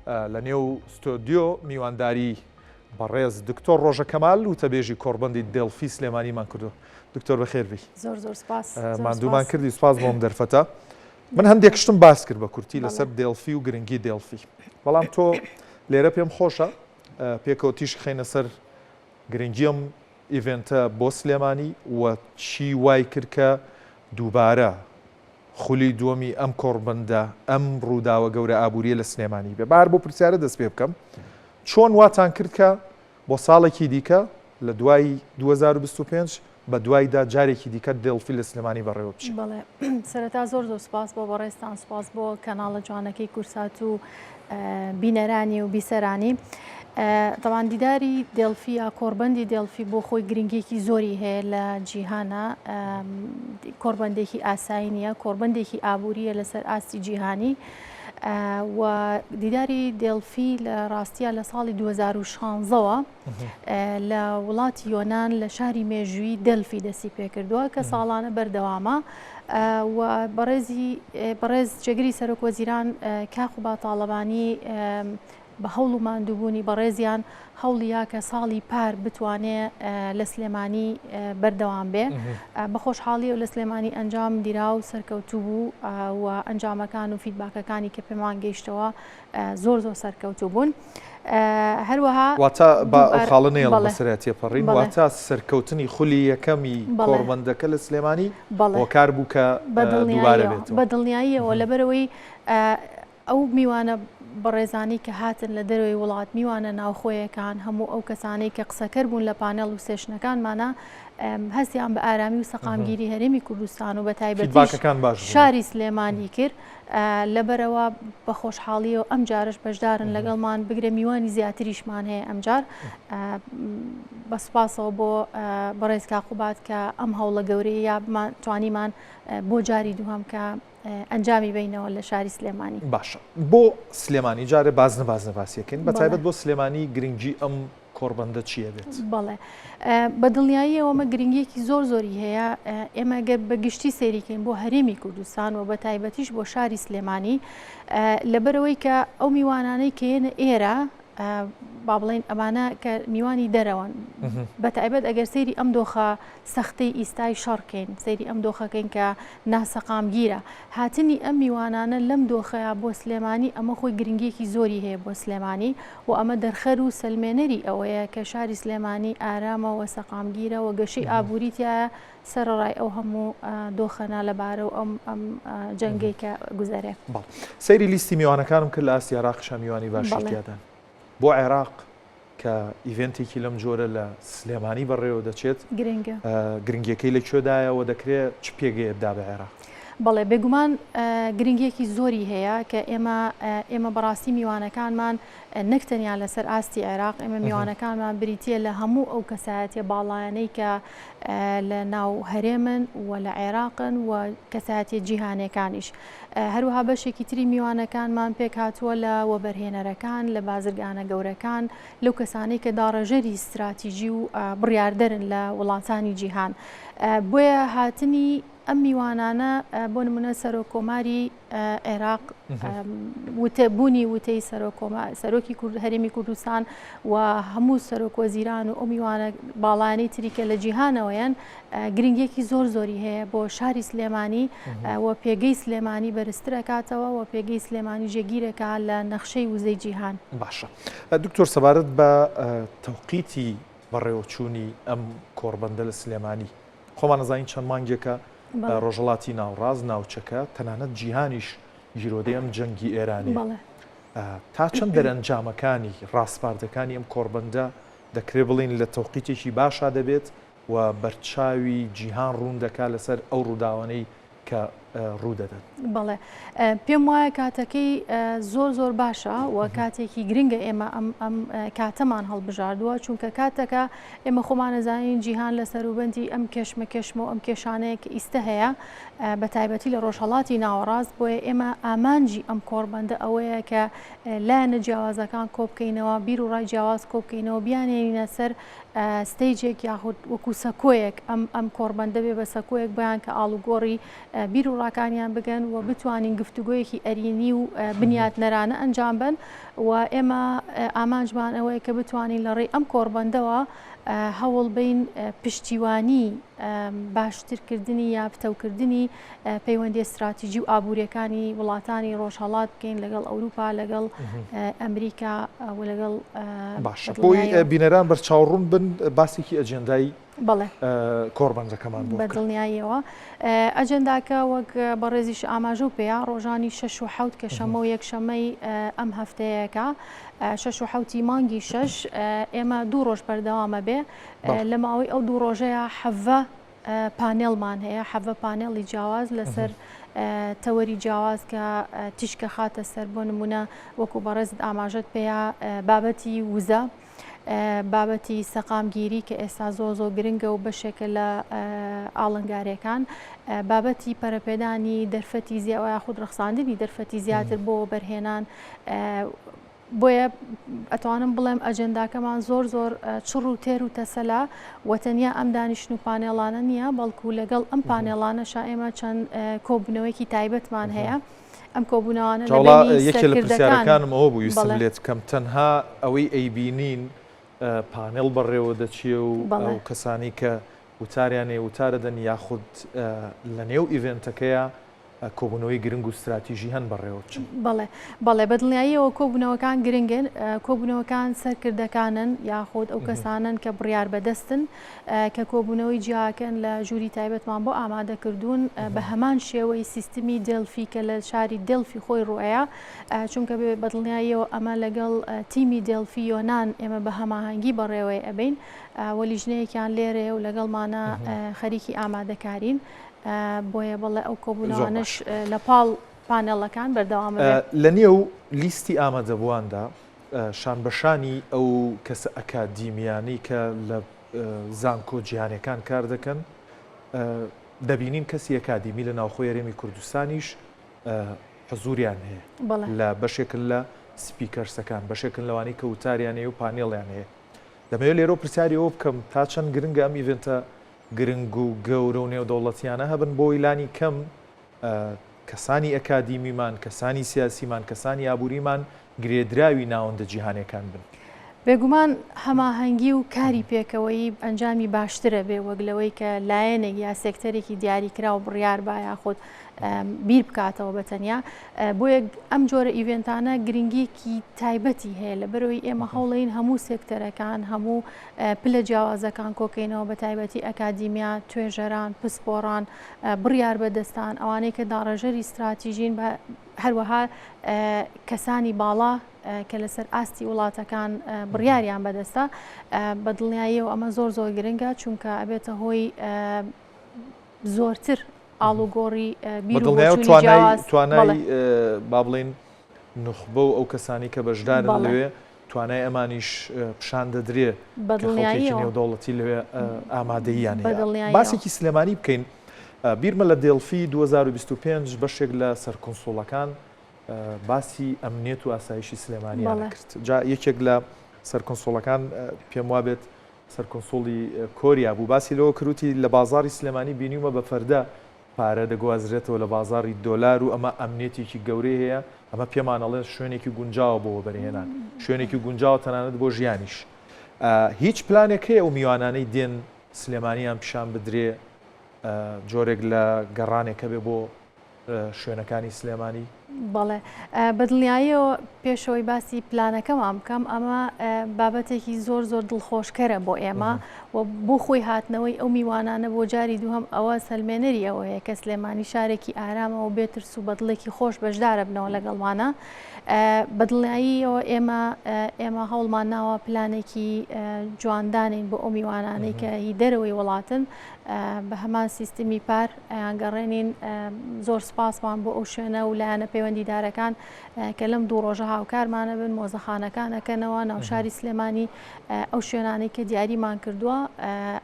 لە نێو ستۆدیۆ میوانداری بەڕێز دکتۆر ڕۆژە کەمال و تەبێژی کۆڕبەندی دڵفی سلێمانیمان کردو. دکتۆر بەخێربی. زۆر سپاس. ماندوومان کردی، سپاس بۆم دەرفەتە. من هەندێک شتم باس کرد بە کورتی لەسەر دڵفی و گرنگی دڵفی. بەڵام تۆ لێرە پێم خۆشە پێکەوتیش خینە سەر گرنگیم ئیڤنتە بۆ سلێمانی و چی وای کرد کە دووبارە خولی دووەمی ئەم کۆڕبەندە ئەم ڕووداوە گەورە ئابووریە لە سلێمانی بێ. بار بۆ پرسیارە دەست پێ بکەم چۆن واتان کرد کە بۆ ساڵێکی دیکە لە دوای 2025 بە دوایدا جارێکی دیکە دڵفی لە سلێمانی بەڕێوە بچێت؟ بەڵێ سەرەتا زۆر سپاس بۆ بەڕێستان، سپاس بۆ کەناڵە جوانەکەی کورسات و بینەرانی و بیسەرانی. تەوان دیداری دڵفی یا کۆڕبەندی دڵفی بۆ خۆی گرنگێکی زۆری هەیە لە جیهانە. کۆڕبەندێکی ئاسایی نیە، کۆڕبەندێکی ئابووریە لەسەر ئاستی جیهانی و دیداری دڵفی لە ڕاستیە لە ساڵی 2016ەوە لە وڵاتی یۆناان لە شاری مێژووی دڵفی دەستی پێکردووە کە ساڵانە بەردەوامە و بەڕێز جێگری سەرۆکوەزیران کاخ و باطاڵەبانی بە هەوڵ و ماندووبوونی بەڕێزیان هەوڵیا کە ساڵی پار بتوانێت لە سلێمانی بەردەوام بێ. بە خۆشحاڵی و لە سلێمانی ئەنجام دیرا و سەرکەوتوو بوو و ئەنجامەکان و فیدباکەکانی کە پێمان گەیشتەوە زۆر سەرکەوتوو بوون. هەروەها واتە بە خاڵنەیە بەسەرەتی پەڕین واتە سەرکەوتنی خولی یەکەمی کۆڕبەندەکە لە سلێمانی هۆکار بوو کە دووبارە بێت بە دڵنیاییەوە لەبەرەوەی ئەو میوانە بەڕێزانی کە هاتن لە دەروی وڵات میوانە ناوخۆیەکان هەموو ئەو کەسانەی کە قسەکەر بوون لە پانێڵ و سێشنەکانمانە هەستیان بە ئارامی و سەقامگیری هەرێمی کوردستان و بە تایبەتی شاری سلێمانی کرد. لەبەرەوە بە خۆشحاڵیەوە ئەم جارش بەشدارن لەگەڵمان بگرێ میوانی زیاتریشمان هەیە ئەمجار. بە سوپاسەوە بۆ بەڕێز کاقوبات کە ئەم هەوڵە گەورەی یا توانیمان بۆ جاری دووهەم کە ئەنجامی بینەوە لە شاری سلێمانی. باشە بۆ سلێمانی جارێ بازنە باسیەکەین بە تایبەت بۆ سلێمانی گرنگی ئەم کۆڕبەندە چیە بێت؟ بەڵێ بە دڵنیایی ئەومە گرنگیەکی زۆری هەیە. ئێمە گە بەگشتی سێریکەین بۆ هەرێمی کوردستان و بە تایبەتیش بۆ شاری سلێمانی لەبەرەوەی کە ئەو میوانانەی کەێنە ئێرە با بڵێن ئەمانە کە میوانی دەرەوەن بە تایبەت ئەگەر سەیری ئەم دۆخە سەختەی ئیستای شەڕکەین، سەیری ئەم دۆخەکەین کە ناسەقامگیرە، هاتنی ئەم میوانانە لەم دۆخەیە بۆ سلێمانی ئەمە خۆی گرنگیەکی زۆری هەیە بۆ سلێمانی و ئەمە دەرخەر و سلمێنەری ئەوەیە کە شاری سلێمانی ئارامەوە سەقامگیرە و گەشەی ئابووریتیایە سەرڕای ئەو هەموو دۆخەنا لەبارە و ئەم جەنگەی کە گوزەرێ. سەیری لیستی میوانەکانم کرد لە ئاستی عێراقیش میوانی باشیادان بۆ عێراق کە ئیڤنتێکی لەم جۆرە لە سلێمانی بەڕێوە دەچێت گرنگیەکەی لەکوێدایەوە دەکرێت چ پێگەیە بدا بە عێراق؟ بەڵێ بێگومان گرنگیەکی زۆری هەیە کە ئێمە بەڕاستی میوانەکانمان نەکتەنیا لەسەر ئاستی عێراق، ئێمە میوانەکانمان بریتە لە هەموو ئەو کەسایەتیە باڵایانەی کە لە ناو هەرێمن و لە عێراقن و کەسایەتیە جیهانەکانیش. هەروەها بەشێکی تری میوانەکانمان پێک هاتووە لە وەبەرهێنەرەکان، لە بازرگانە گەورەکان، لەو کەسانەی کە داڕەژەری استراتیژی و بڕیاردەرن لە وڵاتانی جیهان. بۆیە هاتنی ئەم میوانانە بۆ نمونە سەرۆکۆماری عێراق بوونی وتەی سەرۆکی هەرێمی کوردستان و هەموو سەرۆکوەزیران و ئەو میوانە باڵانەی تریکە لە جیهانەوەیان گرنگیەکی زۆری هەیە بۆ شاری سلێمانی و پێگەی سلێمانی بەرزترەکاتەوە و پێگەی سلێمانی ژێگیرەکە لە نەخشەی وزەی جیهان. باشە دکتۆر سەبارەت بە تەوقیتی بەڕێوەچوونی ئەم کۆڕبەندە لە سلێمانی خۆمان نەزانین چەند مانگێکە ڕۆژهڵاتی ناوڕاز ناوچەکە تەنانەت جیهانیش ژیرۆدەی ئەم جەنگی ئێرانی تا چەند دەرەنجامەکانی ڕاستپاردەکانی ئەم کۆڕبەندە دەکرێت بڵین لە تەوقیتێکی باشا دەبێت و بەرچاوی جیهان ڕوون دەکات لەسەر ئەو ڕووداوانەی کە ڕوودەدەن؟ بەڵێ پێم وایە کاتەکەی زۆر باشە و کاتێکی گرنگە ئێمە ئەم کاتەمان هەڵبژاردووە چونکە کاتەکە ئێمە خۆمان نەزانین جیهان لە سەروبەندی ئەم کێشمە و ئەم کێشانەیە کە ئیستا هەیە بە تایبەتی لە ڕۆژهەڵاتی ناوەڕاست. بۆیە ئێمە ئامانجی ئەم کۆڕبەندە ئەوەیە کە لایەنە جیاوازەکان کۆبکەینەوە، بیر و ڕای جیاواز کۆبکەینەوە، بیانێنینە سەر ستەیجێک یاخود وەکو سەکۆیەک ئەم کۆڕبەندە بێ بە سەکۆیەک بەیان کە ئاڵوگۆڕی بیر و گۆڕاکانیان بگەن و بتوانین گفتوگۆیەکی ئەرینی و بنیات نەرانە ئەنجام بن و ئێمە ئامانجمان ئەوەیە کە بتوانین لە ڕێی ئەم کۆڕبەندەوە هەوڵ بین پشتیوانی باشترکردنی یا پتەوکردنی پەیوەندی استراتیژی و ئابوووریەکانی وڵاتانی ڕۆژهەڵات بکەین لەگەڵ ئەوروپا لەگەڵ ئەمریکا و لەگەڵ باشە بۆی بینەران بەرچاوڕوون بن باسێکی ئەجێندای بەڵێ کۆڕبەندەکەمان بۆ بە دڵنیاییەوە ئەجەنداکە وەک بەڕێزیش ئاماژە و پێیا ڕۆژانی 6 و 7 کە شەمە و یەکشەمەی ئەم هەفتەیەکە 6 و 7 مانگی 6 ئێمە 2 ڕۆژ بەردەوامە بێ لە ماوەی ئەو 2 ڕۆژەیە حەڤە پانێڵمان هەیە حەڤە پانێڵی جیاواز لەسەر تەوەری جیاواز کە تیشکە خاتە سەر بۆ نمونە وەکو بەڕێزت ئاماژەت پێیا بابەتی وزە بابەتی سەقامگیری کە ئێستا زۆ گرنگە و بەشێکە لە ئاڵنگارەکان بابەتی پەرەپێدانی دەرفەتی زیاوە یاخود ڕەخساندنی دەرفەتی زیاتر بۆ بەرهێنان بۆیە ئەتوانم بڵێم ئەجەنداکەمان زۆر چڕ و تێر و تەسەلا وەتەنیا ئەم دانیشتن و پانێڵانە نییە بەڵکو لەگەڵ ئەم پانێڵانەشا ئێمە چەند کۆبوونەوەیکی تایبەتمان هەیە ئەم کۆبوونەوانە یەکێ لە پرسیارەکانمەوە بوو ویستم لێت بکەم تەنها ئەوەی ئەیبینین پانێڵ بەڕێوە دەچیە و ئەو کەسانی کە وتاریانێ وتارە دەن یاخود لە نێو ئیڤێنتەکەیە کۆبوونەوەی گرنگ و استراتیژی هەن بەڕێوە بەڵێ بەدڵنیاییەوە کۆبوونەوەکان گرنگن کۆبوونەوەکان سەرکردەکانن یاخود ئەو کەسانن کە بڕیار بەدەستن کە کۆبوونەوەی جیاکەن لە ژووری تایبەتمان بۆ ئامادەکردوون بە هەمان شێوەی سیستمی دڵفی کە لە شاری دڵفی خۆی ڕۆیە چونکە بەدڵنیاییەوە ئەمە لەگەڵ تیمی دڵفی یۆنان ئێمە بە هەماهەنگی بەڕێوەی ئەبین وەلیژنەیەکیان لێرەیە و لەگەڵمانە خەریکی ئامادەکارین بۆیە بڵێ ئەو کۆبوونەوانش لە پاڵ پانێڵەکان بەردەوامە لە نێو لیستی ئامادەبوواندا شانبەشانی ئەو کەسە ئەکادیمیانی کە لە زانکۆ جیهانیەکان کار دەکەن دەبینین کەسی ئەکادیمی لە ناوخۆی هەرێمی کوردستانیش حزوریان هەیە لە بەشێکن لە سپیکەرسەکان بەشێکن لەوانی کە وتاریان هەیە و پانێڵیان هەیە دەمەوێت لێرە پرسیاری ئەوە بکەم تا چەند گرنگە ئەم ئیڤێنتە گرنگ و گەورە و نێودەوڵەتیانە هەبن بۆی لانی کەم کەسانی ئەکادیمیمان کەسانی سیاسیمان کەسانی ئابووریمان گرێدراوی ناوەندە جیهانیەکان بن بێگومان هەماهەنگی و کاری پێکەوەی ئەنجامی باشترە بێ وەک لەوەی کە لایەنێک یا سێکتەرێکی دیاریکرا و بڕیار با یاخود بیر بکاتەوە بەتەنیا بۆیە ئەم جۆرە ئیڤێنتانە گرنگیەکی تایبەتی هەیە لە بەرەوەی ئێمە هەوڵین هەموو سێکتەرەکان هەموو پلە جیاوازەکان کۆکەینەوە بە تایبەتی ئەکادیمیا توێژەران پسپۆڕان بڕیار بەدەستان ئەوانەی کە داڕێژەری استراتیژین بە هەروەها کەسانی باڵا کە لەسەر ئاستی وڵاتەکان بڕیاریان بەدەستە بە دڵنیاییەوە ئەمە زۆر گرنگە چونکە ئەبێتە هۆی زۆرتر ئاڵوگۆڕی توانای با بڵێن نخبە و ئەو کەسانی کە بەشدارن لەوێ توانای ئەمانیش پیشان دەدرێ نێودەوڵەتی لەوێ ئامادەییان هەیە باسێکی سلێمانی بکەین بیرمە لە دڵفی 2025 بەشێک لە سەرکۆنسۆڵەکان باسی ئەمنیەت و ئاسایشی سلێمانیان کرد جا یەکێک لە سەرکۆنسۆڵەکان پێم وابێت سەرکۆنسۆڵی کۆریا بوو باسی لەوە کروتی لە بازاری سلێمانی بینیومە بە فەردە پارە دەگوازرێتەوە لە بازاری دۆلار و ئەمە ئەمنیەتێکی گەورەی هەیە ئەمە پێمانەڵێن شوێنێکی گونجاوە بۆ بەرهێنان شوێنێکی گونجاوە تەنانەت بۆ ژیانیش هیچ پلانێک هەیە ئەو میوانانەی دێن سلێمانیان پیشان بدرێ جۆرێک لە گەڕانێکە بێ بۆ شوێنەکانی سلێمانی بەڵێ بەدڵنیاییەوە پێشەوەی باسی پلانەکەمان بکەم ئەمە بابەتێکی زۆر دڵخۆشکەرە بۆ ئێمە و بۆ خۆی هاتنەوەی ئەو میوانانە بۆ جاری دووهەم ئەوە سەلمێنەری ئەوەیە کە سلێمانی شارێکی ئارامەوە بێترس و بەدڵێکی خۆش بەشدارە بنەوە لەگەڵمانە بەدڵنیاییەوە ئێمە هەوڵمان ناوە پلانێکی جواندانین بۆ ئەو میوانانەی کە هی دەرەوەی وڵاتن بە هەمان سیستمی پار ئەیانگەڕێنین زۆر سپاسمان بۆ ئەو شوێنە و لایەنە پەیوەندیدارەکان کە لەم 2 ڕۆژە هاوکارمانە بن مۆزەخانەکانەکەنەوە ناوشاری سلێمانی ئەو شوێنانەی کە دیاریمان کردووە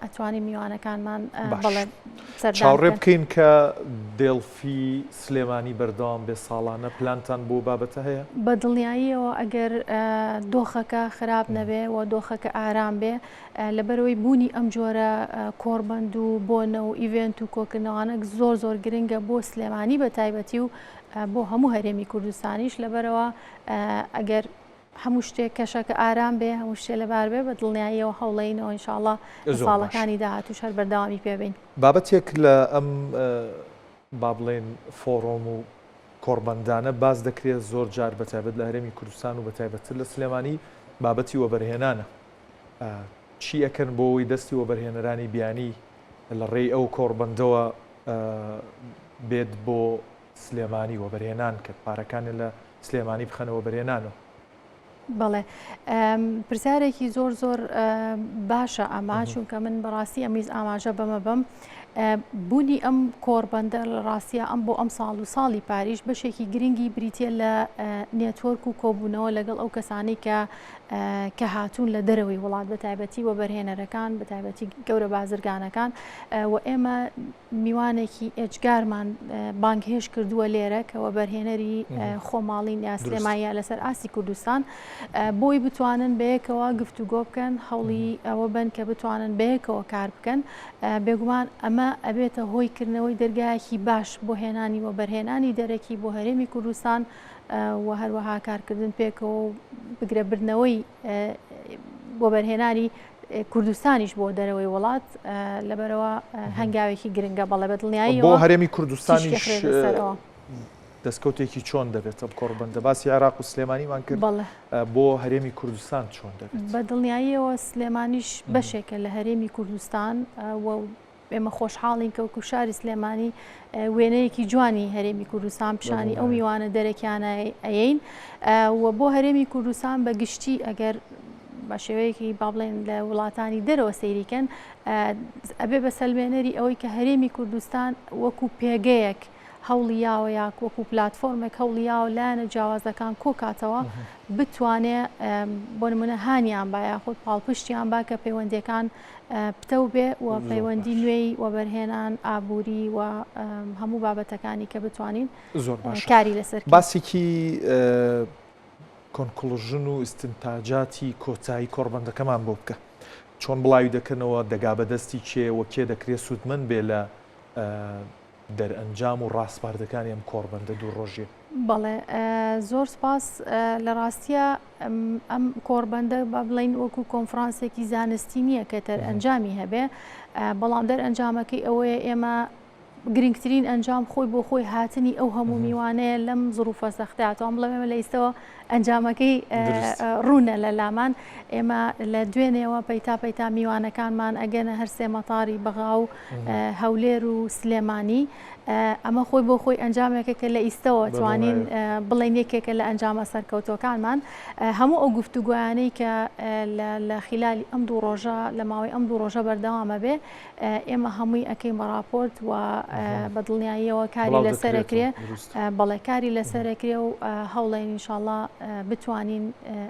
ئەتوانین میوانەکانمان بەڵێ چاوەڕێ بکەین کە دڵفی سلێمانی بەردەوام بێ ساڵانە پلانتان بۆ بابەتە هەیە؟ بە دڵنیاییەوە ئەگەر دۆخەکە خراپ نەبێ و دۆخەکە ئارام بێ لەبەرەوەی بوونی ئەم جۆرە کۆڕبەند و بۆنە و ئیڤێنت و کۆکردنەوەانە زۆر گرنگە بۆ سلێمانی بە تایبەتی و بۆ هەموو هەرێمی کوردستانیش لەبەرەوە ئەگەر هەموو شتێک کەشەکە ئارام بێ هەموو شتێ لەبار بێ بە دڵنیاییەوە هەوڵەینەوە ئینشاءڵڵا ساڵەکانی داهاتوو هەر بەردەوامی پێبین. بابەتێک لە ئەم با بڵێن فۆڕۆم و کۆڕبەندانە باز دەکرێت زۆر جار بەتایبەت لە هەرێمی کوردستان و بەتایبەتتر لە سلێمانی بابەتی وەبەرهێنانە. چی ئەکەن بۆ ئەوەی دەستی وەبەرهێنەرانی بیانی لە ڕێی ئەو کۆڕبەندەوە بێت بۆ سلێمانی وەبەرهێنان کرد پارەکانی لە سلێمانی بخەنەوە بەرهێنانەوە؟ بەڵێ پرسیارێکی زۆر باشە ئەمە چونکە من بەڕاستی ئەمیز ئاماژە بەمە بم بوونی ئەم کۆڕبەندە لە ڕاستیە ئەم بۆ ئەم ساڵ و ساڵی پاریش بەشێکی گرنگی بریتە لە نێتوەرک و کۆبوونەوە لەگەڵ ئەو کەسانی کە هاتوون لە دەرەوەی وڵات بە تایبەتی وەبەرهێنەرەکان بە تایبەتی گەورە بازرگانەکان و ئێمە میوانێکی ئێجگارمان بانگهێش کردووە لێرە کە وەبەرهێنەری خۆماڵین یا سلێمانیە لەسەر ئاسی کوردستان بۆی بتوانن بەیەکەوە گفتوگۆ بکەن هەوڵی ئەوە بن کە بتوانن بەیەکەوە کار بکەن بێگومان ئەمە ئەبێتە هۆی کردنەوەی دەرگایەکی باش بۆ هێنانی وەبەرهێنانی دەرەکی بۆ هەرێمی کوردستان و هەروەها کارکردن پێکەوە و بگرەبردنەوەی وەبەرهێنانی کوردستانیش بۆ دەرەوەی وڵات لەبەرەوە هەنگاوێکی گرنگە بەڵێ بە دڵنیاییەوە بۆ هەرێمی کوردستانیش دەستکەوتێکی چۆن دەبێت ئەم کۆڕبەندە باسی عێراق و سلێمانیمان کرد بۆ هەرێمی کوردستان چۆن دەبێت؟ بە دڵنیاییەوە سلێمانیش بەشێکە لە هەرێمی کوردستان و ئێمە خۆشحاڵین کەوکو شاری سلێمانی وێنەیەکی جوانی هەرێمی کوردستان پیشانی ئەو میوانە دەرەکیانە ئەین و بۆ هەرێمی کوردستان بە گشتی ئەگەر بە شێوەیەکی با بڵێن لە وڵاتانی دەرەوە سەیریکەن ئەبێ بە سەلمێنەری ئەوەی کە هەرێمی کوردستان وەکو پێگەیەک هەوڵی یاوە یاک وەکو پلاتفۆرمێک هەوڵی یاوە لایەنە جیاوازەکان کۆکاتەوە بتوانێت بۆ نمونە هانیان با یاخود پاڵپشتیان با کە پەیوەندیەکان پتە بێ و پەیوەندی نوێی وەبەرهێنان ئابووری و هەموو بابەتەکانی کە بتوانین کاری لەسەر باسێکی کۆنکڵژن و ئستنتاجاتی کۆتایی کۆڕبەندەکەمان بۆ بکە چۆن بڵاوی دەکەنەوە دەگا بەدەستی کێ وە کێ دەکرێت سوودمەند بێ لە دەرئەنجام و ڕاستپاردەکانی ئەم کۆڕبەندە دوو ڕۆژێ؟ بەڵێ زۆر سپاس لە ڕاستیە ئەم کۆڕبەندە با بڵین وەکو کۆنفرانسێکی زانستی نییە کە دەرئەنجامی هەبێ بەڵام دەرئەنجامەکەی ئەوەیە ئێمە گرنگترین ئەنجام خۆی بۆ خۆی هاتنی ئەو هەموو میوانەیە لەم زروفە سەختاتەوەم بڵێمە لە ئێستەوە ئەنجامەکەی ڕوونە لە لامان ئێمە لە دوێنێەوە پەیتا میوانەکانمان ئەگەنە هەر سێ مەتاری بەغا و هەولێر و سلێمانی ئەمە خۆی بۆ خۆی ئەنجامێکە کە لە ئیستەوە توانین بڵێن یەکێکە لە ئەنجامە سەرکەوتۆکانمان هەموو ئەو گفتوگویانەی کە لە خلالی ئەم دوو ڕۆژە لە ماوەی ئەم دوو ڕۆژە بەردەوامە بێ ئێمە هەمووی ئەەکەی مەراپۆرت و بە دڵنیاییەوە کاری لەسەرەکرێ بەڵێ کاری لەسەرەکرێ و هەوڵێن ئینشاءڵڵا بتوانین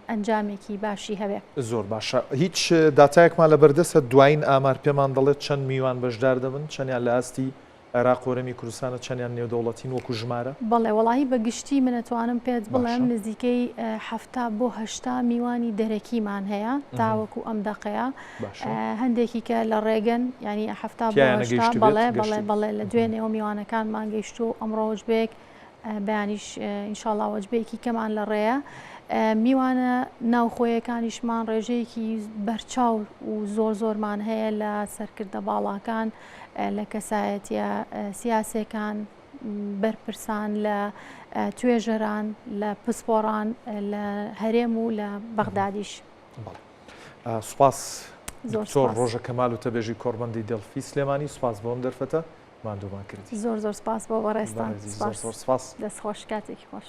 ئەنجامێکی باشی هەبێ. زۆر باشە. هیچ داتایەکمان لە بەردەستە دوایین ئامار پێمان دەڵێت چەند میوان بەشدار دەبن چەندیان لە ئاستی عێراق و هەرێمی کوردستانە چەندیان نێودەوڵەتین وەکو ژمارە؟ بەڵێ وەڵاهی بەگشتی منەتوانم پێت بڵێم نزیکەی 70 بۆ 80 میوانی دەرەکیمان هەیە تاوەکو ئەم دەقەیە هەندێکی کە لە ڕێگەن ینی 70 بەڵێ لە دوێنێەوە میوانەکانمان گەیشت و ئەمڕۆ وەجبەیەک بەیانیش ئینشاءڵڵا وەجبەیەکی کەمان لە ڕێیە میوانە ناوخۆیەکانیشمان ڕێژەیەکی بەرچاو و زۆرمان هەیە لە سەرکردە باڵاکان لە کەسایەتیە سیاسەکان بەرپرسان لە توێژەران لە پسپۆڕان لە هەرێم و لە بەغدادیش. سوپاس زۆر ڕۆژە کەمال و تەبێژی کۆڕبەندی دڵفی سلێمانی سوپاس بۆم دەرفەتە ماندوومان کردی. زۆر سپاس بۆ بەڕێستان سپاس دەستخۆش کاتێکی خۆش.